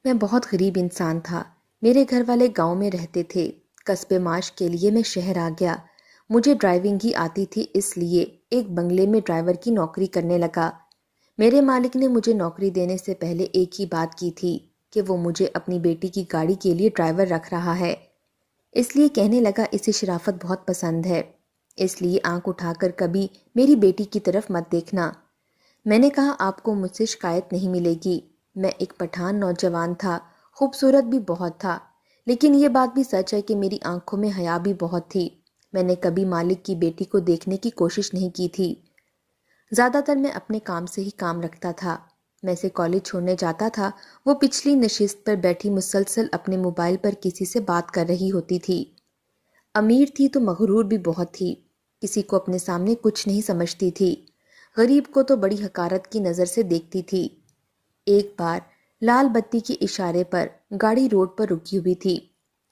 میں بہت غریب انسان تھا۔ میرے گھر والے گاؤں میں رہتے تھے۔ کسب معاش کے لیے میں شہر آ گیا۔ مجھے ڈرائیونگ ہی آتی تھی، اس لیے ایک بنگلے میں ڈرائیور کی نوکری کرنے لگا۔ میرے مالک نے مجھے نوکری دینے سے پہلے ایک ہی بات کی تھی کہ وہ مجھے اپنی بیٹی کی گاڑی کے لیے ڈرائیور رکھ رہا ہے۔ اس لیے کہنے لگا اسے شرافت بہت پسند ہے، اس لیے آنکھ اٹھا کر کبھی میری بیٹی کی طرف مت دیکھنا۔ میں نے کہا آپ کو مجھ سے شکایت نہیں ملے گی۔ میں ایک پٹھان نوجوان تھا، خوبصورت بھی بہت تھا، لیکن یہ بات بھی سچ ہے کہ میری آنکھوں میں حیا بھی بہت تھی۔ میں نے کبھی مالک کی بیٹی کو دیکھنے کی کوشش نہیں کی تھی۔ زیادہ تر میں اپنے کام سے ہی کام رکھتا تھا۔ میں سے کالج چھوڑنے جاتا تھا، وہ پچھلی نشست پر بیٹھی مسلسل اپنے موبائل پر کسی سے بات کر رہی ہوتی تھی۔ امیر تھی تو مغرور بھی بہت تھی، کسی کو اپنے سامنے کچھ نہیں سمجھتی تھی، غریب کو تو بڑی حقارت کی نظر سے دیکھتی تھی۔ ایک بار لال بتی کے اشارے پر گاڑی روڈ پر رکی ہوئی تھی۔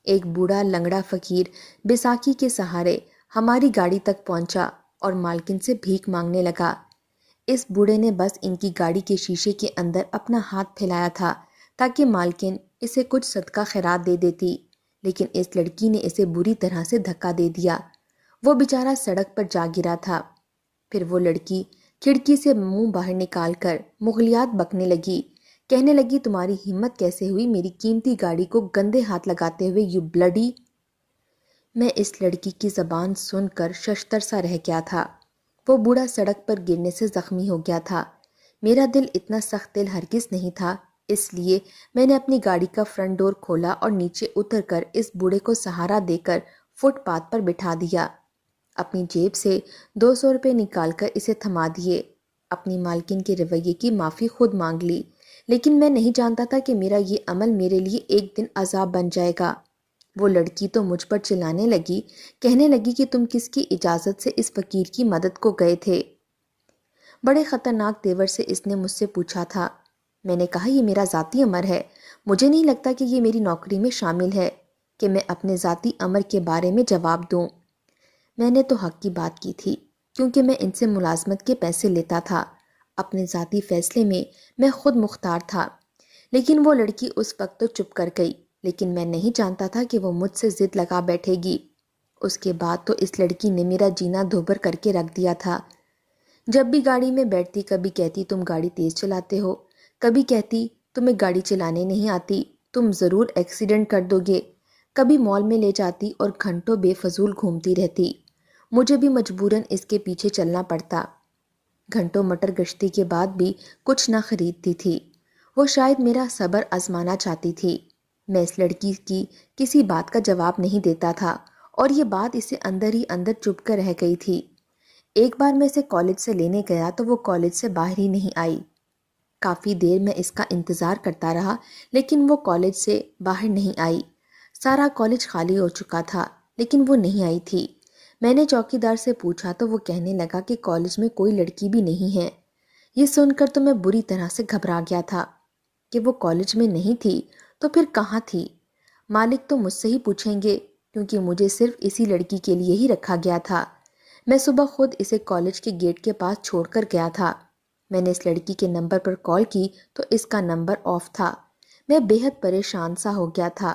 ایک بوڑھا لنگڑا فقیر بیساکھی کے سہارے ہماری گاڑی تک پہنچا اور مالکن سے بھیک مانگنے لگا۔ اس بوڑھے نے بس ان کی گاڑی کے شیشے کے اندر اپنا ہاتھ پھیلایا تھا تاکہ مالکن اسے کچھ صدقہ خیرات دے دیتی، لیکن اس لڑکی نے اسے بری طرح سے دھکا دے دیا۔ وہ بیچارہ سڑک پر جا گرا تھا۔ پھر وہ لڑکی کھڑکی سے منہ باہر نکال کر مغلیات بکنے لگی، کہنے لگی تمہاری ہمت کیسے ہوئی میری قیمتی گاڑی کو گندے ہاتھ لگاتے ہوئے، یو بلڈی۔ میں اس لڑکی کی زبان سن کر ششدر سا رہ گیا تھا۔ وہ بوڑھا سڑک پر گرنے سے زخمی ہو گیا تھا۔ میرا دل اتنا سخت دل ہرگز نہیں تھا، اس لیے میں نے اپنی گاڑی کا فرنٹ ڈور کھولا اور نیچے اتر کر اس بوڑھے کو سہارا دے کر فٹ پاتھ پر بٹھا دیا۔ اپنی جیب سے 200 روپے نکال کر اسے تھما دیے۔ اپنی مالکن کے رویے کی معافی خود مانگ لی، لیکن میں نہیں جانتا تھا کہ میرا یہ عمل میرے لیے ایک دن عذاب بن جائے گا۔ وہ لڑکی تو مجھ پر چلانے لگی، کہنے لگی کہ تم کس کی اجازت سے اس فقیر کی مدد کو گئے تھے۔ بڑے خطرناک تیور سے اس نے مجھ سے پوچھا تھا۔ میں نے کہا یہ میرا ذاتی امر ہے، مجھے نہیں لگتا کہ یہ میری نوکری میں شامل ہے کہ میں اپنے ذاتی امر کے بارے میں جواب دوں۔ میں نے تو حق کی بات کی تھی، کیونکہ میں ان سے ملازمت کے پیسے لیتا تھا۔ اپنے ذاتی فیصلے میں میں خود مختار تھا، لیکن وہ لڑکی اس وقت تو چپ کر گئی، لیکن میں نہیں جانتا تھا کہ وہ مجھ سے ضد لگا بیٹھے گی۔ اس کے بعد تو اس لڑکی نے میرا جینا دھوبر کر کے رکھ دیا تھا۔ جب بھی گاڑی میں بیٹھتی کبھی کہتی تم گاڑی تیز چلاتے ہو، کبھی کہتی تمہیں گاڑی چلانے نہیں آتی، تم ضرور ایکسیڈنٹ کر دو گے، کبھی مال میں لے جاتی اور گھنٹوں بے فضول گھومتی رہتی۔ مجھے بھی مجبوراً اس کے پیچھے چلنا پڑتا۔ گھنٹوں مٹر گشتی کے بعد بھی کچھ نہ خریدتی تھی۔ وہ شاید میرا صبر آزمانا چاہتی تھی۔ میں اس لڑکی کی کسی بات کا جواب نہیں دیتا تھا اور یہ بات اسے اندر ہی اندر چپ کر رہ گئی تھی۔ ایک بار میں اسے کالج سے لینے گیا تو وہ کالج سے باہر ہی نہیں آئی۔ کافی دیر میں اس کا انتظار کرتا رہا، لیکن وہ کالج سے باہر نہیں آئی۔ سارا کالج خالی ہو چکا تھا، لیکن وہ نہیں آئی تھی۔ میں نے چوکیدار سے پوچھا تو وہ کہنے لگا کہ کالج میں کوئی لڑکی بھی نہیں ہے۔ یہ سن کر تو میں بری طرح سے گھبرا گیا تھا کہ وہ کالج میں نہیں تھی تو پھر کہاں تھی۔ مالک تو مجھ سے ہی پوچھیں گے، کیونکہ مجھے صرف اسی لڑکی کے لیے ہی رکھا گیا تھا۔ میں صبح خود اسے کالج کے گیٹ کے پاس چھوڑ کر گیا تھا۔ میں نے اس لڑکی کے نمبر پر کال کی تو اس کا نمبر آف تھا۔ میں بے حد پریشان سا ہو گیا تھا۔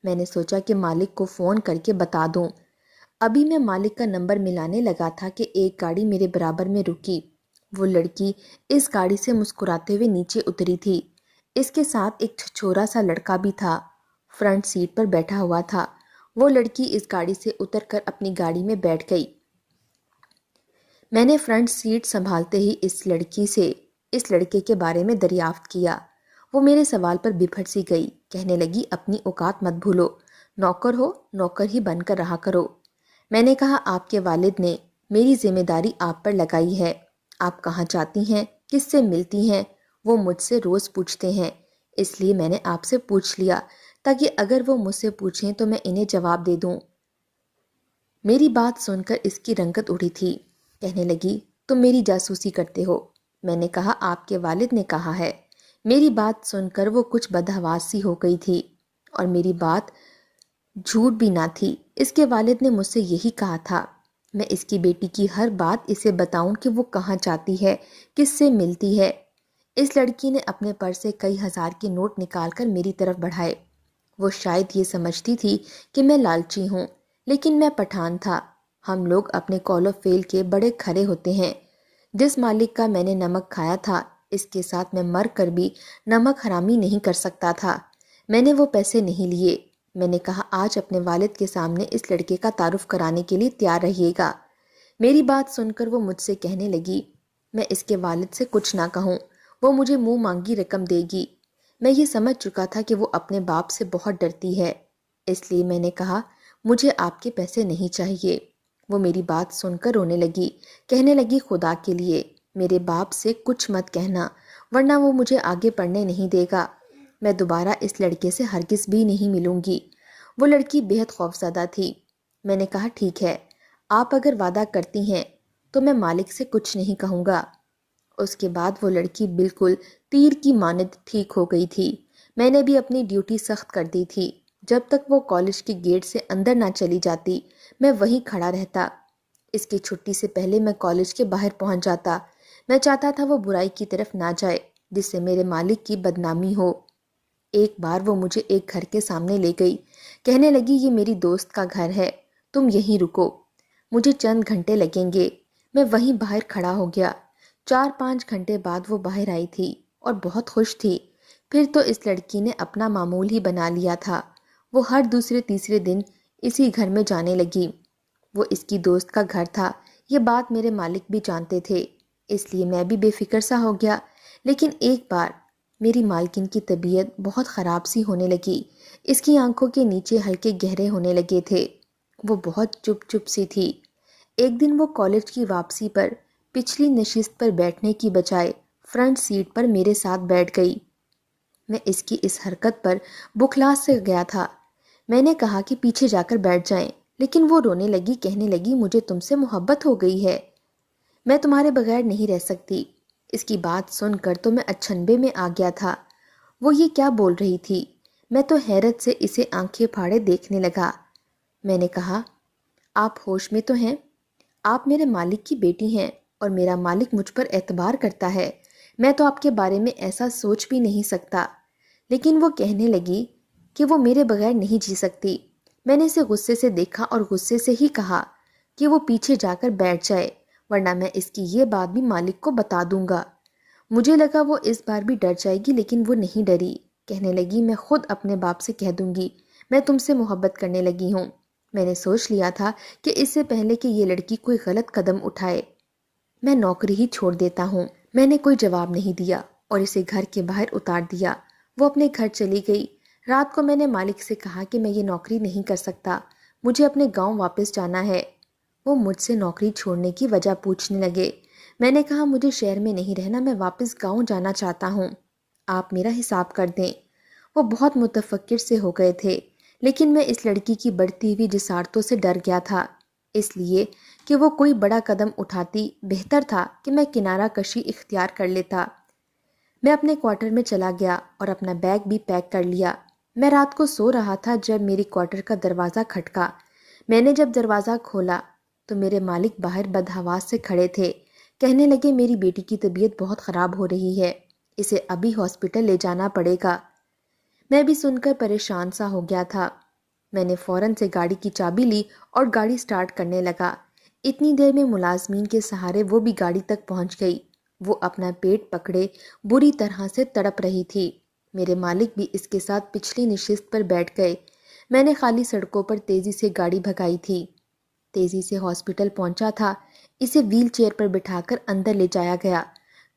میں نے سوچا کہ مالک کو فون کر کے بتا دوں۔ ابھی میں مالک کا نمبر ملانے لگا تھا کہ ایک گاڑی میرے برابر میں رکی۔ وہ لڑکی اس گاڑی سے مسکراتے ہوئے نیچے اتری تھی۔ اس کے ساتھ ایک چھچورا سا لڑکا بھی تھا، فرنٹ سیٹ پر بیٹھا ہوا تھا۔ وہ لڑکی اس گاڑی سے اتر کر اپنی گاڑی میں بیٹھ گئی۔ میں نے فرنٹ سیٹ سنبھالتے ہی اس لڑکی سے اس لڑکے کے بارے میں دریافت کیا۔ وہ میرے سوال پر بپھٹ سی گئی، کہنے لگی اپنی اوقات مت بھولو، نوکر ہو نوکر ہی بن کر رہا کرو۔ میں نے کہا آپ کے والد نے میری ذمہ داری آپ پر لگائی ہے، آپ کہاں جاتی ہیں، کس سے ملتی ہیں، وہ مجھ سے روز پوچھتے ہیں، اس لیے میں نے آپ سے پوچھ لیا تاکہ اگر وہ مجھ سے پوچھیں تو میں انہیں جواب دے دوں۔ میری بات سن کر اس کی رنگت اڑی تھی، کہنے لگی تم میری جاسوسی کرتے ہو۔ میں نے کہا آپ کے والد نے کہا ہے۔ میری بات سن کر وہ کچھ بدحواس سی ہو گئی تھی، اور میری بات جھوٹ بھی نہ تھی۔ اس کے والد نے مجھ سے یہی کہا تھا میں اس کی بیٹی کی ہر بات اسے بتاؤں کہ وہ کہاں جاتی ہے، کس سے ملتی ہے۔ اس لڑکی نے اپنے پرس سے کئی ہزار کے نوٹ نکال کر میری طرف بڑھائے۔ وہ شاید یہ سمجھتی تھی کہ میں لالچی ہوں، لیکن میں پٹھان تھا۔ ہم لوگ اپنے کال و فیل کے بڑے کھرے ہوتے ہیں۔ جس مالک کا میں نے نمک کھایا تھا، اس کے ساتھ میں مر کر بھی نمک حرامی نہیں کر سکتا تھا۔ میں نے وہ پیسے نہیں لیے۔ میں نے کہا آج اپنے والد کے سامنے اس لڑکے کا تعارف کرانے کے لیے تیار رہیے گا۔ میری بات سن کر وہ مجھ سے کہنے لگی، میں اس کے والد سے کچھ نہ کہوں، وہ مجھے منہ مانگی رقم دے گی۔ میں یہ سمجھ چکا تھا کہ وہ اپنے باپ سے بہت ڈرتی ہے، اس لیے میں نے کہا مجھے آپ کے پیسے نہیں چاہیے۔ وہ میری بات سن کر رونے لگی، کہنے لگی خدا کے لیے میرے باپ سے کچھ مت کہنا، ورنہ وہ مجھے آگے پڑھنے نہیں دے گا۔ میں دوبارہ اس لڑکے سے ہرگز بھی نہیں ملوں گی۔ وہ لڑکی بہت خوفزدہ تھی۔ میں نے کہا ٹھیک ہے، آپ اگر وعدہ کرتی ہیں تو میں مالک سے کچھ نہیں کہوں گا۔ اس کے بعد وہ لڑکی بالکل تیر کی مانند ٹھیک ہو گئی تھی۔ میں نے بھی اپنی ڈیوٹی سخت کر دی تھی۔ جب تک وہ کالج کے گیٹ سے اندر نہ چلی جاتی میں وہیں کھڑا رہتا۔ اس کی چھٹی سے پہلے میں کالج کے باہر پہنچ جاتا۔ میں چاہتا تھا وہ برائی کی طرف نہ جائے جس سے میرے مالک کی بدنامی ہو۔ ایک بار وہ مجھے ایک گھر کے سامنے لے گئی، کہنے لگی یہ میری دوست کا گھر ہے، تم یہیں رکو، مجھے چند گھنٹے لگیں گے۔ میں وہیں باہر کھڑا ہو گیا۔ 4-5 گھنٹے بعد وہ باہر آئی تھی اور بہت خوش تھی۔ پھر تو اس لڑکی نے اپنا معمول ہی بنا لیا تھا۔ وہ ہر دوسرے تیسرے دن اسی گھر میں جانے لگی۔ وہ اس کی دوست کا گھر تھا، یہ بات میرے مالک بھی جانتے تھے، اس لیے میں بھی بے فکر سا ہو گیا۔ لیکن ایک بار میری مالکن کی طبیعت بہت خراب سی ہونے لگی۔ اس کی آنکھوں کے نیچے ہلکے گہرے ہونے لگے تھے۔ وہ بہت چپ چپ سی تھی۔ ایک دن وہ کالج کی واپسی پر پچھلی نشست پر بیٹھنے کی بجائے فرنٹ سیٹ پر میرے ساتھ بیٹھ گئی۔ میں اس کی اس حرکت پر بخلا سے گیا تھا۔ میں نے کہا کہ پیچھے جا کر بیٹھ جائیں، لیکن وہ رونے لگی، کہنے لگی مجھے تم سے محبت ہو گئی ہے، میں تمہارے بغیر نہیں رہ سکتی۔ اس کی بات سن کر تو میں اچھنبے میں آ گیا تھا۔ وہ یہ کیا بول رہی تھی؟ میں تو حیرت سے اسے آنکھیں پھاڑے دیکھنے لگا۔ میں نے کہا آپ ہوش میں تو ہیں؟ آپ میرے مالک کی بیٹی ہیں اور میرا مالک مجھ پر اعتبار کرتا ہے، میں تو آپ کے بارے میں ایسا سوچ بھی نہیں سکتا۔ لیکن وہ کہنے لگی کہ وہ میرے بغیر نہیں جی سکتی۔ میں نے اسے غصے سے دیکھا اور غصے سے ہی کہا کہ وہ پیچھے جا کر بیٹھ جائے، ورنہ میں اس کی یہ بات بھی مالک کو بتا دوں گا۔ مجھے لگا وہ اس بار بھی ڈر جائے گی، لیکن وہ نہیں ڈری۔ کہنے لگی میں خود اپنے باپ سے کہہ دوں گی، میں تم سے محبت کرنے لگی ہوں۔ میں نے سوچ لیا تھا کہ اس سے پہلے کہ یہ لڑکی کوئی غلط قدم اٹھائے میں نوکری ہی چھوڑ دیتا ہوں۔ میں نے کوئی جواب نہیں دیا اور اسے گھر کے باہر اتار دیا۔ وہ اپنے گھر چلی گئی۔ رات کو میں نے مالک سے کہا کہ میں یہ نوکری نہیں کر سکتا، مجھے اپنے گاؤں واپس جانا ہے۔ وہ مجھ سے نوکری چھوڑنے کی وجہ پوچھنے لگے۔ میں نے کہا مجھے شہر میں نہیں رہنا، میں واپس گاؤں جانا چاہتا ہوں، آپ میرا حساب کر دیں۔ وہ بہت متفکر سے ہو گئے تھے، لیکن میں اس لڑکی کی بڑھتی ہوئی جسارتوں سے ڈر گیا تھا، اس لیے کہ وہ کوئی بڑا قدم اٹھاتی بہتر تھا کہ میں کنارہ کشی اختیار کر لیتا۔ میں اپنے کوارٹر میں چلا گیا اور اپنا بیگ بھی پیک کر لیا۔ میں رات کو سو رہا تھا جب میری کوارٹر کا دروازہ کھٹکا۔ میں نے جب دروازہ کھولا تو میرے مالک باہر بدحواس سے کھڑے تھے، کہنے لگے میری بیٹی کی طبیعت بہت خراب ہو رہی ہے، اسے ابھی ہاسپٹل لے جانا پڑے گا۔ میں بھی سن کر پریشان سا ہو گیا تھا۔ میں نے فوراً سے گاڑی کی چابی لی اور گاڑی سٹارٹ کرنے لگا۔ اتنی دیر میں ملازمین کے سہارے وہ بھی گاڑی تک پہنچ گئی۔ وہ اپنا پیٹ پکڑے بری طرح سے تڑپ رہی تھی۔ میرے مالک بھی اس کے ساتھ پچھلی نشست پر بیٹھ گئے۔ میں نے خالی سڑکوں پر تیزی سے گاڑی بھگائی تھی۔ تیزی سے ہاسپٹل پہنچا تھا۔ اسے ویل چیئر پر بٹھا کر اندر لے جایا گیا۔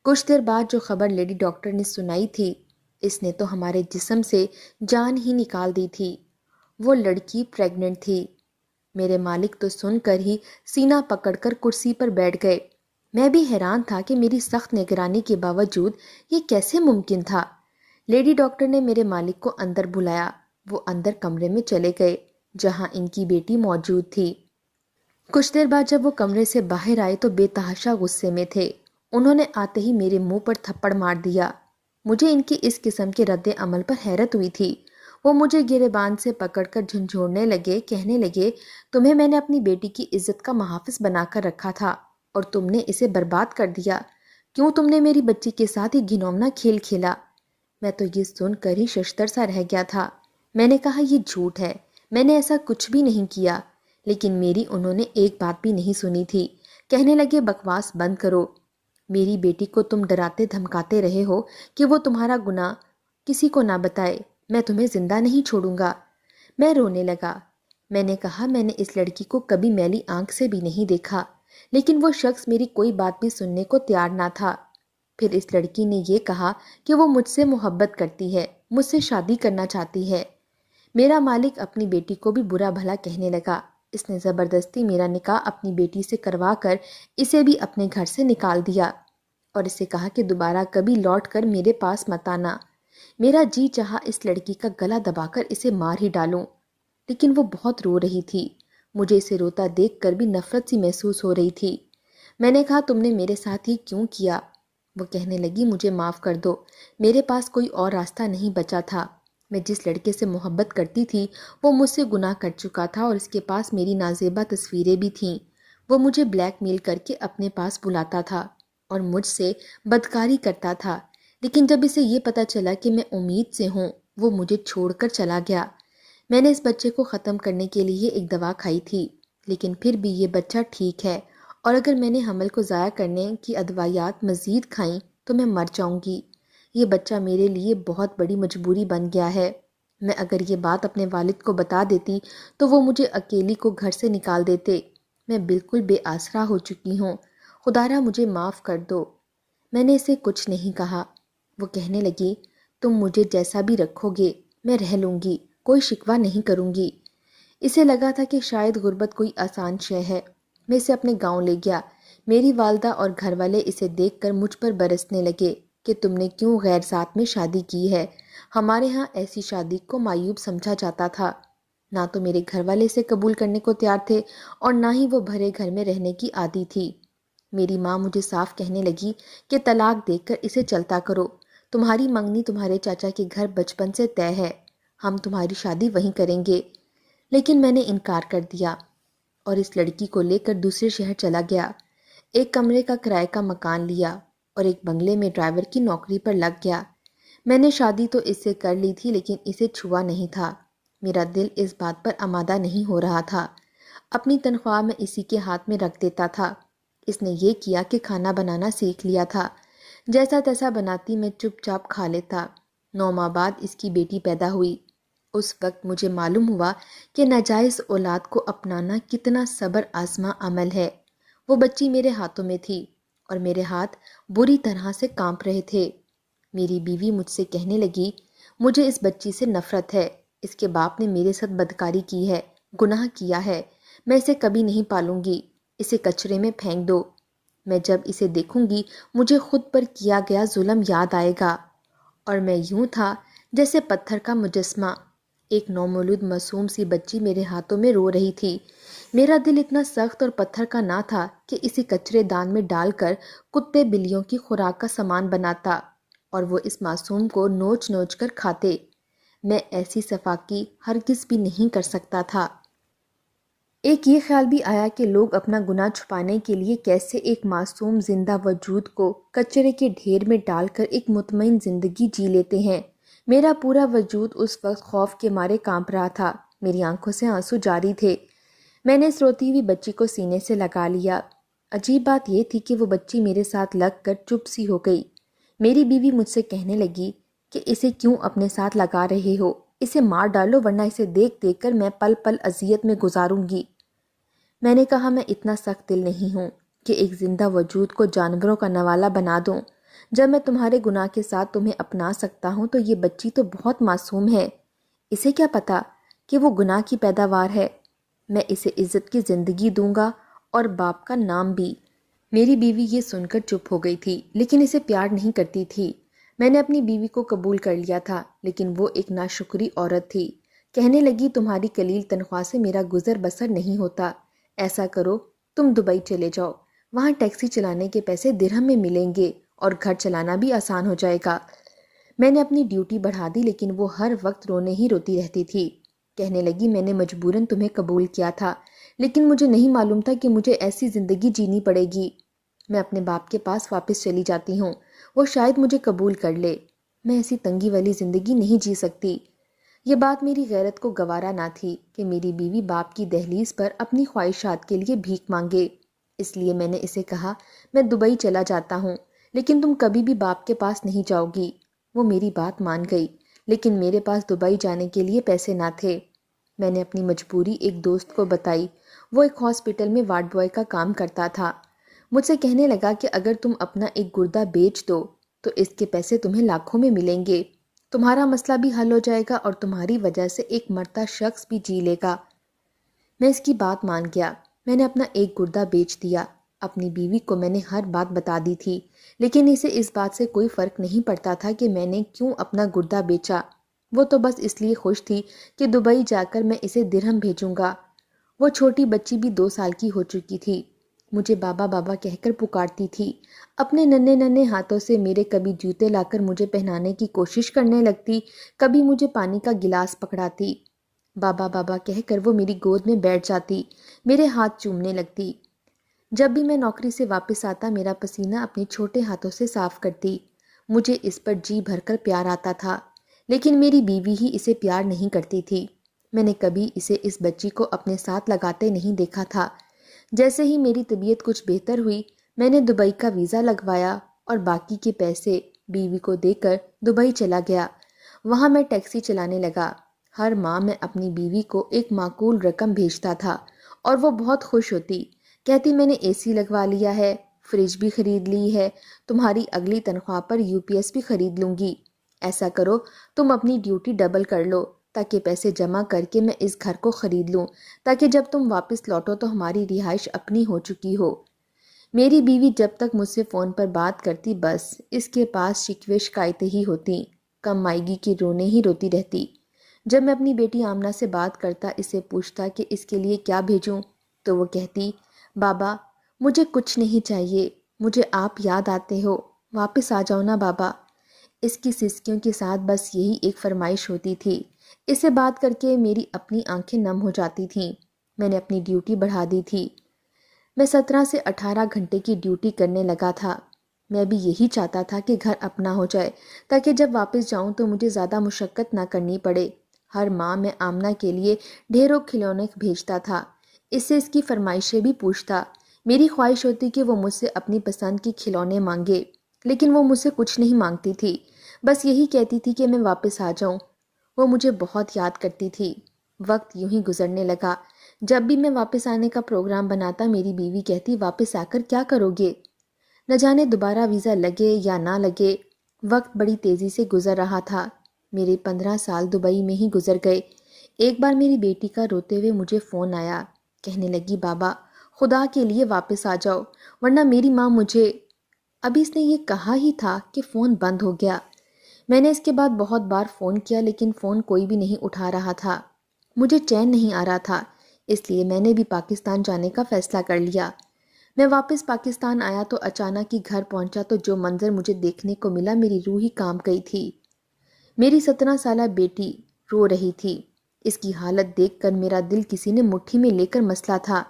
کچھ دیر بعد جو خبر لیڈی ڈاکٹر نے سنائی تھی، اس نے تو ہمارے جسم سے جان ہی نکال دی تھی۔ وہ لڑکی پریگننٹ تھی۔ میرے مالک تو سن کر ہی سینہ پکڑ کر کرسی پر بیٹھ گئے۔ میں بھی حیران تھا کہ میری سخت نگرانی کے باوجود یہ کیسے ممکن تھا۔ لیڈی ڈاکٹر نے میرے مالک کو اندر بلایا۔ وہ اندر کمرے میں چلے گئے جہاں ان کی بیٹی موجود تھی۔ کچھ دیر بعد جب وہ کمرے سے باہر آئے تو بے تحاشا غصے میں تھے۔ انہوں نے آتے ہی میرے منہ پر تھپڑ مار دیا۔ مجھے ان کی اس قسم کے رد عمل پر حیرت ہوئی تھی۔ وہ مجھے گریبان سے پکڑ کر جھنجھوڑنے لگے، کہنے لگے تمہیں میں نے اپنی بیٹی کی عزت کا محافظ بنا کر رکھا تھا اور تم نے اسے برباد کر دیا۔ کیوں تم نے میری بچی کے ساتھ یہ گھنونا کھیل کھیلا؟ میں تو یہ سن کر ہی ششدر سا رہ گیا تھا۔ میں نے کہا یہ جھوٹ ہے، میں نے ایسا کچھ بھی نہیں کیا، لیکن میری انہوں نے ایک بات بھی نہیں سنی تھی۔ کہنے لگے بکواس بند کرو، میری بیٹی کو تم ڈراتے دھمکاتے رہے ہو کہ وہ تمہارا گناہ کسی کو نہ بتائے، میں تمہیں زندہ نہیں چھوڑوں گا۔ میں رونے لگا۔ میں نے کہا میں نے اس لڑکی کو کبھی میلی آنکھ سے بھی نہیں دیکھا، لیکن وہ شخص میری کوئی بات بھی سننے کو تیار نہ تھا۔ پھر اس لڑکی نے یہ کہا کہ وہ مجھ سے محبت کرتی ہے، مجھ سے شادی کرنا چاہتی ہے۔ میرا مالک اپنی بیٹی کو بھی برا بھلا کہنے لگا۔ اس نے زبردستی میرا نکاح اپنی بیٹی سے کروا کر اسے بھی اپنے گھر سے نکال دیا اور اسے کہا کہ دوبارہ کبھی لوٹ کر میرے پاس مت آنا۔ میرا جی چاہا اس لڑکی کا گلا دبا کر اسے مار ہی ڈالوں، لیکن وہ بہت رو رہی تھی۔ مجھے اسے روتا دیکھ کر بھی نفرت سی محسوس ہو رہی تھی۔ میں نے کہا تم نے میرے ساتھ یہ کیوں کیا؟ وہ کہنے لگی مجھے معاف کر دو، میرے پاس کوئی اور راستہ نہیں بچا تھا۔ میں جس لڑکے سے محبت کرتی تھی وہ مجھ سے گناہ کر چکا تھا اور اس کے پاس میری نازیبہ تصویریں بھی تھیں۔ وہ مجھے بلیک میل کر کے اپنے پاس بلاتا تھا اور مجھ سے بدکاری کرتا تھا، لیکن جب اسے یہ پتا چلا کہ میں امید سے ہوں، وہ مجھے چھوڑ کر چلا گیا۔ میں نے اس بچے کو ختم کرنے کے لیے ایک دوا کھائی تھی، لیکن پھر بھی یہ بچہ ٹھیک ہے، اور اگر میں نے حمل کو ضائع کرنے کی ادویات مزید کھائیں تو میں مر جاؤں گی۔ یہ بچہ میرے لیے بہت بڑی مجبوری بن گیا ہے۔ میں اگر یہ بات اپنے والد کو بتا دیتی تو وہ مجھے اکیلی کو گھر سے نکال دیتے۔ میں بالکل بے آسرا ہو چکی ہوں، خدارا مجھے معاف کر دو۔ میں نے اسے کچھ نہیں کہا۔ وہ کہنے لگی تم مجھے جیسا بھی رکھو گے میں رہ لوں گی، کوئی شکوہ نہیں کروں گی۔ اسے لگا تھا کہ شاید غربت کوئی آسان شے ہے۔ میں اسے اپنے گاؤں لے گیا۔ میری والدہ اور گھر والے اسے دیکھ کر مجھ پر برسنے لگے کہ تم نے کیوں غیر ذات میں شادی کی ہے۔ ہمارے ہاں ایسی شادی کو معیوب سمجھا جاتا تھا۔ نہ تو میرے گھر والے اسے قبول کرنے کو تیار تھے اور نہ ہی وہ بھرے گھر میں رہنے کی عادی تھی۔ میری ماں مجھے صاف کہنے لگی کہ طلاق دے کر اسے چلتا کرو، تمہاری منگنی تمہارے چاچا کے گھر بچپن سے طے ہے، ہم تمہاری شادی وہیں کریں گے۔ لیکن میں نے انکار کر دیا اور اس لڑکی کو لے کر دوسرے شہر چلا گیا۔ ایک کمرے کا کرائے کا مکان لیا اور ایک بنگلے میں ڈرائیور کی نوکری پر لگ گیا۔ میں نے شادی تو اس سے کر لی تھی لیکن اسے چھوا نہیں تھا۔ میرا دل اس بات پر آمادہ نہیں ہو رہا تھا۔ اپنی تنخواہ میں اسی کے ہاتھ میں رکھ دیتا تھا۔ اس نے یہ کیا کہ کھانا بنانا سیکھ لیا تھا، جیسا تیسا بناتی میں چپ چاپ کھا لیتا۔ 9 ماہ بعد اس کی بیٹی پیدا ہوئی۔ اس وقت مجھے معلوم ہوا کہ ناجائز اولاد کو اپنانا کتنا صبر آزما عمل ہے۔ وہ بچی میرے ہاتھوں میں تھی اور میرے ہاتھ بری طرح سے کانپ رہے تھے۔ میری بیوی مجھ سے کہنے لگی مجھے اس بچی سے نفرت ہے، اس کے باپ نے میرے ساتھ بدکاری کی ہے، گناہ کیا ہے، میں اسے کبھی نہیں پالوں گی، اسے کچرے میں پھینک دو۔ میں جب اسے دیکھوں گی مجھے خود پر کیا گیا ظلم یاد آئے گا، اور میں یوں تھا جیسے پتھر کا مجسمہ۔ ایک نومولود معصوم سی بچی میرے ہاتھوں میں رو رہی تھی۔ میرا دل اتنا سخت اور پتھر کا نہ تھا کہ اسے کچرے دان میں ڈال کر کتے بلیوں کی خوراک کا سامان بناتا اور وہ اس معصوم کو نوچ نوچ کر کھاتے۔ میں ایسی صفاکی ہرگز بھی نہیں کر سکتا تھا۔ ایک یہ خیال بھی آیا کہ لوگ اپنا گناہ چھپانے کے لیے کیسے ایک معصوم زندہ وجود کو کچرے کے ڈھیر میں ڈال کر ایک مطمئن زندگی جی لیتے ہیں۔ میرا پورا وجود اس وقت خوف کے مارے کانپ رہا تھا، میری آنکھوں سے آنسو جاری تھے۔ میں نے اس روتی ہوئی بچی کو سینے سے لگا لیا۔ عجیب بات یہ تھی کہ وہ بچی میرے ساتھ لگ کر چپ سی ہو گئی۔ میری بیوی مجھ سے کہنے لگی کہ اسے کیوں اپنے ساتھ لگا رہے ہو، اسے مار ڈالو ورنہ اسے دیکھ دیکھ کر میں پل پل اذیت میں گزاروں گی۔ میں نے کہا میں اتنا سخت دل نہیں ہوں کہ ایک زندہ وجود کو جانوروں کا نوالا بنا دوں۔ جب میں تمہارے گناہ کے ساتھ تمہیں اپنا سکتا ہوں تو یہ بچی تو بہت معصوم ہے، اسے کیا پتا کہ وہ گناہ کی پیداوار ہے۔ میں اسے عزت کی زندگی دوں گا اور باپ کا نام بھی۔ میری بیوی یہ سن کر چپ ہو گئی تھی، لیکن اسے پیار نہیں کرتی تھی۔ میں نے اپنی بیوی کو قبول کر لیا تھا، لیکن وہ ایک ناشکری عورت تھی۔ کہنے لگی تمہاری قلیل تنخواہ سے میرا گزر بسر نہیں ہوتا، ایسا کرو تم دبئی چلے جاؤ، وہاں ٹیکسی چلانے کے پیسے درہم میں ملیں گے اور گھر چلانا بھی آسان ہو جائے گا۔ میں نے اپنی ڈیوٹی بڑھا دی لیکن وہ ہر وقت رونے ہی روتی رہتی تھی۔ کہنے لگی میں نے مجبوراً تمہیں قبول کیا تھا، لیکن مجھے نہیں معلوم تھا کہ مجھے ایسی زندگی جینی پڑے گی۔ میں اپنے باپ کے پاس واپس چلی جاتی ہوں، وہ شاید مجھے قبول کر لے۔ میں ایسی تنگی والی زندگی نہیں جی سکتی۔ یہ بات میری غیرت کو گوارا نہ تھی کہ میری بیوی باپ کی دہلیز پر اپنی خواہشات کے لیے بھیک مانگے۔ اس لیے میں نے اسے کہا، میں دبئی چلا جاتا ہوں، لیکن تم کبھی بھی باپ کے پاس نہیں جاؤ گی۔ وہ میری بات مان گئی، لیکن میرے پاس دبئی جانے کے لیے پیسے نہ تھے۔ میں نے اپنی مجبوری ایک دوست کو بتائی، وہ ایک ہاسپٹل میں وارڈ بوائے کا کام کرتا تھا۔ مجھ سے کہنے لگا کہ اگر تم اپنا ایک گردہ بیچ دو تو اس کے پیسے تمہیں لاکھوں میں ملیں گے، تمہارا مسئلہ بھی حل ہو جائے گا اور تمہاری وجہ سے ایک مرتا شخص بھی جی لے گا۔ میں اس کی بات مان گیا۔ میں نے اپنا ایک گردہ بیچ دیا۔ اپنی بیوی کو میں نے ہر بات بتا دی تھی، لیکن اسے اس بات سے کوئی فرق نہیں پڑتا تھا کہ میں نے کیوں اپنا گردہ بیچا۔ وہ تو بس اس لیے خوش تھی کہ دبئی جا کر میں اسے درہم بھیجوں گا۔ وہ چھوٹی بچی بھی 2 سال کی ہو چکی تھی، مجھے بابا بابا کہہ کر پکارتی تھی، اپنے ننھے ننھے ہاتھوں سے میرے کبھی جوتے لا کر مجھے پہنانے کی کوشش کرنے لگتی، کبھی مجھے پانی کا گلاس پکڑاتی۔ بابا بابا کہہ کر وہ میری گود میں بیٹھ جاتی، میرے ہاتھ چومنے لگتی۔ جب بھی میں نوکری سے واپس آتا، میرا پسینہ اپنے چھوٹے ہاتھوں سے صاف کرتی۔ مجھے اس پر جی بھر کر پیار آتا تھا، لیکن میری بیوی ہی اسے پیار نہیں کرتی تھی۔ میں نے کبھی اسے اس بچی کو اپنے ساتھ لگاتے نہیں دیکھا تھا۔ جیسے ہی میری طبیعت کچھ بہتر ہوئی، میں نے دبئی کا ویزا لگوایا اور باقی کے پیسے بیوی کو دے کر دبئی چلا گیا۔ وہاں میں ٹیکسی چلانے لگا۔ ہر ماہ میں اپنی بیوی کو ایک معقول رقم بھیجتا تھا اور وہ بہت خوش ہوتی، کہتی میں نے اے سی لگوا لیا ہے، فریج بھی خرید لی ہے، تمہاری اگلی تنخواہ پر یو پی ایس بھی خرید لوں گی۔ ایسا کرو، تم اپنی ڈیوٹی ڈبل کر لو تاکہ پیسے جمع کر کے میں اس گھر کو خرید لوں، تاکہ جب تم واپس لوٹو تو ہماری رہائش اپنی ہو چکی ہو۔ میری بیوی جب تک مجھ سے فون پر بات کرتی، بس اس کے پاس شکوے شکایتیں ہی ہوتی، کم آئے گی کی رونے ہی روتی رہتی۔ جب میں اپنی بیٹی آمنہ سے بات کرتا، اسے پوچھتا کہ اس کے لیے کیا بھیجوں، تو وہ کہتی، بابا مجھے کچھ نہیں چاہیے، مجھے آپ یاد آتے ہو، واپس آ جاؤ نا بابا۔ اس کی سسکیوں کے ساتھ بس یہی ایک فرمائش ہوتی تھی۔ اس سے بات کر کے میری اپنی آنکھیں نم ہو جاتی تھیں۔ میں نے اپنی ڈیوٹی بڑھا دی تھی۔ میں 17 سے 18 گھنٹے کی ڈیوٹی کرنے لگا تھا۔ میں بھی یہی چاہتا تھا کہ گھر اپنا ہو جائے، تاکہ جب واپس جاؤں تو مجھے زیادہ مشقت نہ کرنی پڑے۔ ہر ماہ میں آمنہ کے لیے ڈھیروں کھلونے بھیجتا تھا، اس سے اس کی فرمائشیں بھی پوچھتا۔ میری خواہش ہوتی کہ وہ مجھ سے اپنی پسند کی کھلونے مانگے، لیکن وہ مجھ سے کچھ نہیں مانگتی تھی، بس یہی کہتی تھی کہ میں واپس آ جاؤں۔ وہ مجھے بہت یاد کرتی تھی۔ وقت یوں ہی گزرنے لگا۔ جب بھی میں واپس آنے کا پروگرام بناتا، میری بیوی کہتی، واپس آ کر کیا کرو گے؟ نہ جانے دوبارہ ویزا لگے یا نہ لگے۔ وقت بڑی تیزی سے گزر رہا تھا۔ میرے 15 سال دبئی میں ہی گزر گئے۔ ایک بار میری بیٹی کا روتے ہوئے مجھے فون آیا، کہنے لگی، بابا خدا کے لیے واپس آ جاؤ، ورنہ میری ماں مجھے… ابھی اس نے یہ کہا ہی تھا کہ فون بند ہو گیا۔ میں نے اس کے بعد بہت بار فون کیا، لیکن فون کوئی بھی نہیں اٹھا رہا تھا۔ مجھے چین نہیں آ رہا تھا، اس لیے میں نے بھی پاکستان جانے کا فیصلہ کر لیا۔ میں واپس پاکستان آیا تو اچانک ہی گھر پہنچا تو جو منظر مجھے دیکھنے کو ملا، میری روح ہی کانپ گئی تھی۔ میری 17 سالہ بیٹی رو رہی تھی۔ اس کی حالت دیکھ کر میرا دل کسی نے مٹھی میں لے کر مسلا تھا۔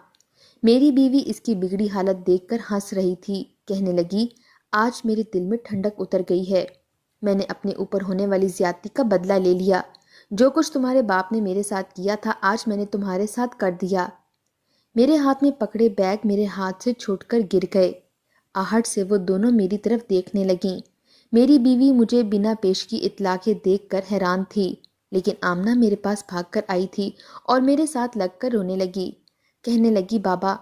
میری بیوی اس کی بگڑی حالت دیکھ کر ہنس رہی تھی، کہنے لگی، آج میرے دل میں ٹھنڈک اتر گئی ہے۔ میں نے اپنے اوپر ہونے والی زیادتی کا بدلہ لے لیا۔ جو کچھ تمہارے باپ نے میرے ساتھ کیا تھا، آج میں نے تمہارے ساتھ کر دیا۔ میرے ہاتھ میں پکڑے بیگ میرے ہاتھ سے چھوٹ کر گر گئے۔ آہٹ سے وہ دونوں میری طرف دیکھنے لگیں۔ میری بیوی مجھے بنا پیشگی اطلاع کے دیکھ کر حیران تھی، لیکن آمنہ میرے پاس بھاگ کر آئی تھی اور میرے ساتھ لگ کر رونے لگی، کہنے لگی، بابا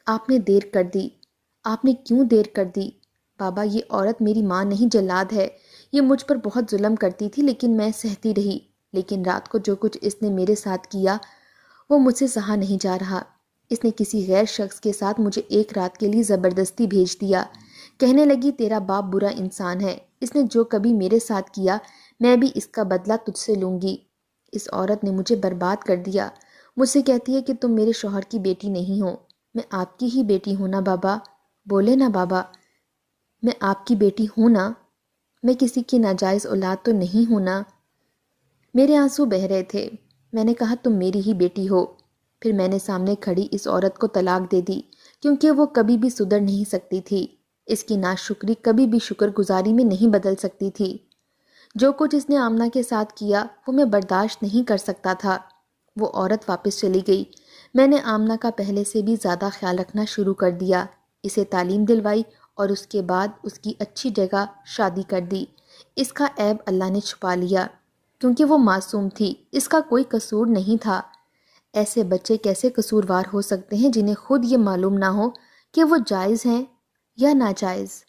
آپ نے دیر کر دی۔ آپ نے کیوں دیر کر دی؟ بابا یہ عورت میری ماں نہیں، جلاد ہے۔ یہ مجھ پر بہت ظلم کرتی تھی، لیکن میں سہتی رہی۔ لیکن رات کو جو کچھ اس نے میرے ساتھ کیا، وہ مجھ سے سہا نہیں جا رہا۔ اس نے کسی غیر شخص کے ساتھ مجھے ایک رات کے لیے زبردستی بھیج دیا۔ کہنے لگی، تیرا باپ برا انسان ہے، اس نے جو کبھی میرے ساتھ کیا، میں بھی اس کا بدلہ تجھ سے لوں گی۔ اس عورت نے مجھے برباد کر دیا۔ مجھ سے کہتی ہے کہ تم میرے شوہر کی بیٹی نہیں ہو۔ میں آپ کی ہی بیٹی ہوں نا بابا، بولے نا بابا، میں آپ کی بیٹی ہوں نا، میں کسی کی ناجائز اولاد تو نہیں ہوں نا۔ میرے آنسو بہہ رہے تھے۔ میں نے کہا، تم میری ہی بیٹی ہو۔ پھر میں نے سامنے کھڑی اس عورت کو طلاق دے دی، کیونکہ وہ کبھی بھی سدھر نہیں سکتی تھی۔ اس کی ناشکری کبھی بھی شکر گزاری میں نہیں بدل سکتی تھی۔ جو کچھ اس نے آمنہ کے ساتھ کیا وہ میں برداشت نہیں کر سکتا تھا۔ وہ عورت واپس چلی گئی۔ میں نے آمنہ کا پہلے سے بھی زیادہ خیال رکھنا شروع کر دیا، اسے تعلیم دلوائی اور اس کے بعد اس کی اچھی جگہ شادی کر دی۔ اس کا عیب اللہ نے چھپا لیا کیونکہ وہ معصوم تھی، اس کا کوئی قصور نہیں تھا۔ ایسے بچے کیسے قصوروار ہو سکتے ہیں جنہیں خود یہ معلوم نہ ہو کہ وہ جائز ہیں یا ناجائز؟